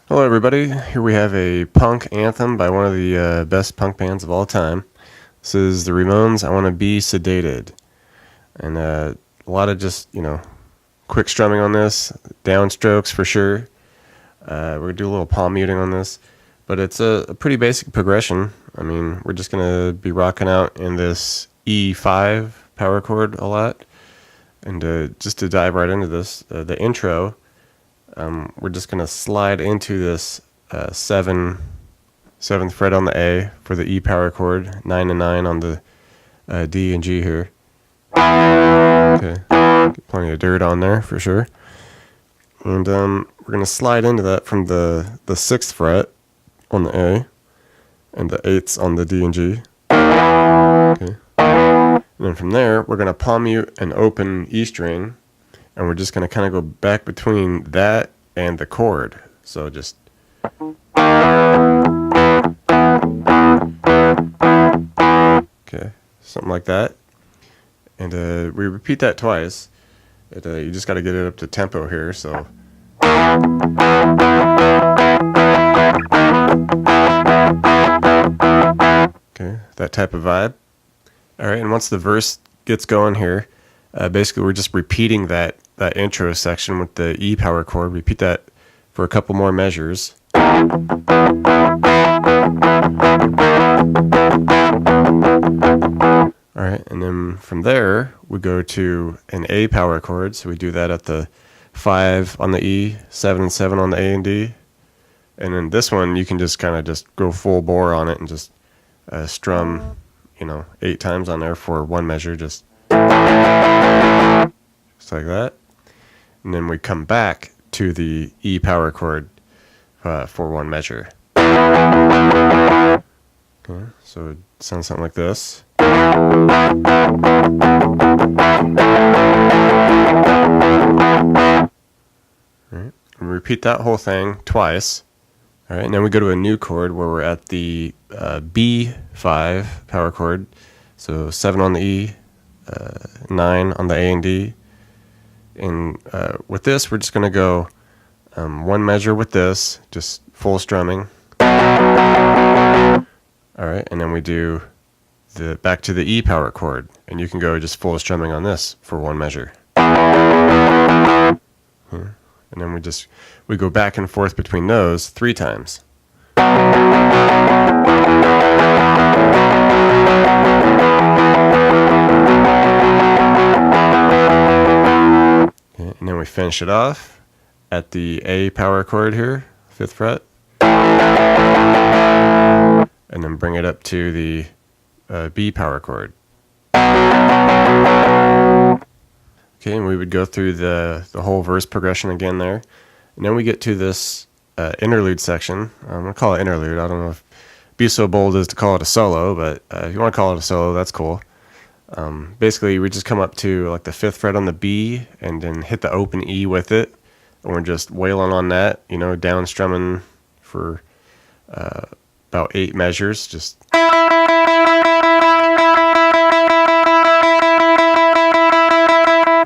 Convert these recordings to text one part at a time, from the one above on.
Hello, everybody. Here we have a punk anthem by one of the best punk bands of all time. This is the Ramones, I Want to Be Sedated. And a lot of just, quick strumming on this, downstrokes for sure. We're going to do a little palm muting on this. But it's a pretty basic progression. I mean, we're just going to be rocking out in this E5 power chord a lot. And just to dive right into this, the intro, we're just going to slide into this 7th fret on the A for the E power chord, 9 and 9 on the D and G here. Okay, get plenty of dirt on there for sure. And we're going to slide into that from the 6th fret on the A and the 8th on the D and G. Okay. And then from there, we're going to palm mute an open E string. And we're just going to kind of go back between that and the chord. So just... Okay, something like that. And we repeat that twice. You just got to get it up to tempo here, so... Okay, that type of vibe. Alright, and once the verse gets going here, basically we're just repeating that intro section with the E power chord. Repeat that for a couple more measures. Alright, and then from there we go to an A power chord. So we do that at the 5 on the E, 7 and 7 on the A and D. And then this one you can just kind of just go full bore on it and just strum, 8 times on there for one measure, just like that. And then we come back to the E power chord for one measure. Okay, so it sounds something like this. Alright, and repeat that whole thing twice. Alright, and then we go to a new chord where we're at the B5 power chord. So 7 on the E, 9 on the A and D. And with this, we're just going to go one measure with this, just full strumming. Alright, and then we do back to the E power chord. And you can go just full strumming on this for one measure. And then we go back and forth between those 3 times. Okay, and then we finish it off at the A power chord here, 5th fret. And then bring it up to the B power chord. Okay, and we would go through the whole verse progression again there. And then we get to this interlude section. I'm going to call it interlude. I don't know if be so bold as to call it a solo, but if you want to call it a solo, that's cool. Basically, we just come up to like the 5th fret on the B and then hit the open E with it. And we're just wailing on that, down strumming for about 8 measures. Just...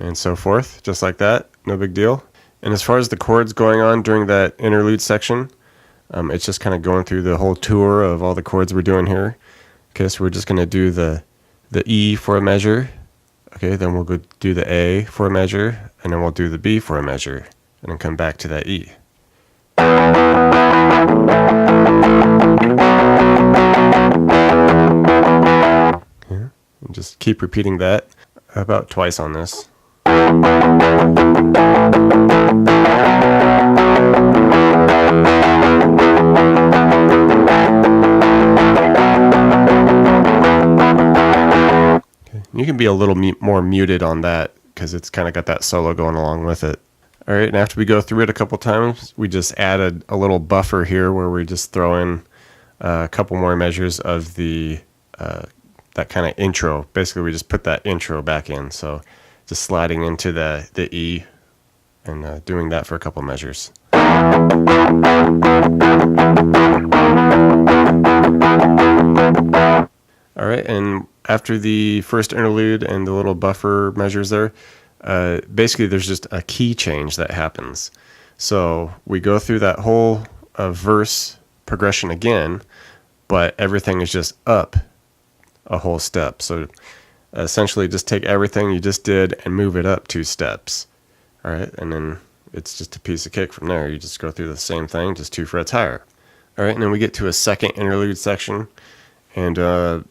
and so forth, just like that. No big deal. And as far as the chords going on during that interlude section, it's just kind of going through the whole tour of all the chords we're doing here. Okay, so we're just going to do the E for a measure. Okay, then we'll go do the A for a measure, and then we'll do the B for a measure, and then come back to that E. Okay, and just keep repeating that about twice on this. You can be a little more muted on that because it's kind of got that solo going along with it. All right, and after we go through it a couple times, we just added a little buffer here where we just throw in a couple more measures of that kind of intro. Basically, we just put that intro back in. So just sliding into the E and doing that for a couple measures. All right, and after the first interlude and the little buffer measures there, basically there's just a key change that happens. So we go through that whole a verse progression again, but everything is just up a whole step. So essentially just take everything you just did and move it up 2 steps. All right, and then it's just a piece of cake from there. You just go through the same thing, just 2 frets higher. All right, and then we get to a second interlude section. And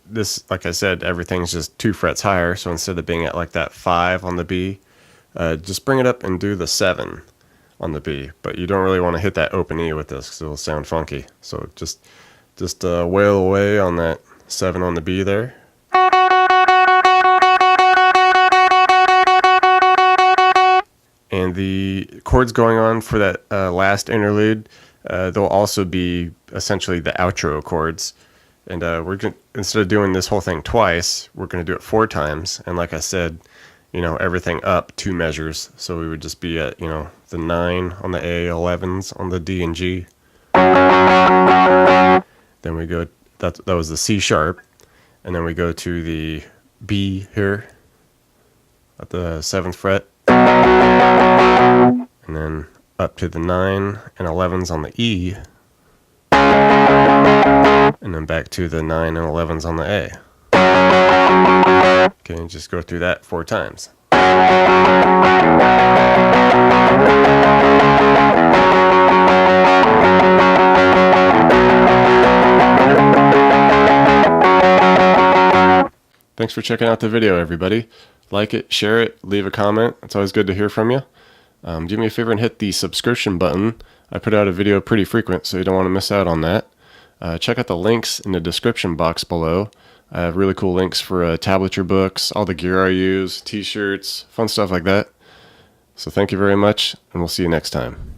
this, like I said, everything's just 2 frets higher. So instead of being at like that 5 on the B, just bring it up and do the 7 on the B. But you don't really want to hit that open E with this because it'll sound funky. So just wail away on that 7 on the B there. And the chords going on for that last interlude, they'll also be essentially the outro chords. And we're gonna, instead of doing this whole thing twice, we're going to do it 4 times. And like I said, you know, everything up 2 measures. So we would just be at, you know, the 9 on the A, 11s on the D and G. Then we go, that was the C sharp. And then we go to the B here at the 7th fret. And then up to the 9 and 11s on the E. And then back to the 9 and 11s on the A. Okay, and just go through that 4 times. Thanks for checking out the video, everybody. Like it, share it, leave a comment. It's always good to hear from you. Do me a favor and hit the subscription button. I put out a video pretty frequent, so you don't want to miss out on that. Check out the links in the description box below. I have really cool links for tablature books, all the gear I use, t-shirts, fun stuff like that. So thank you very much, and we'll see you next time.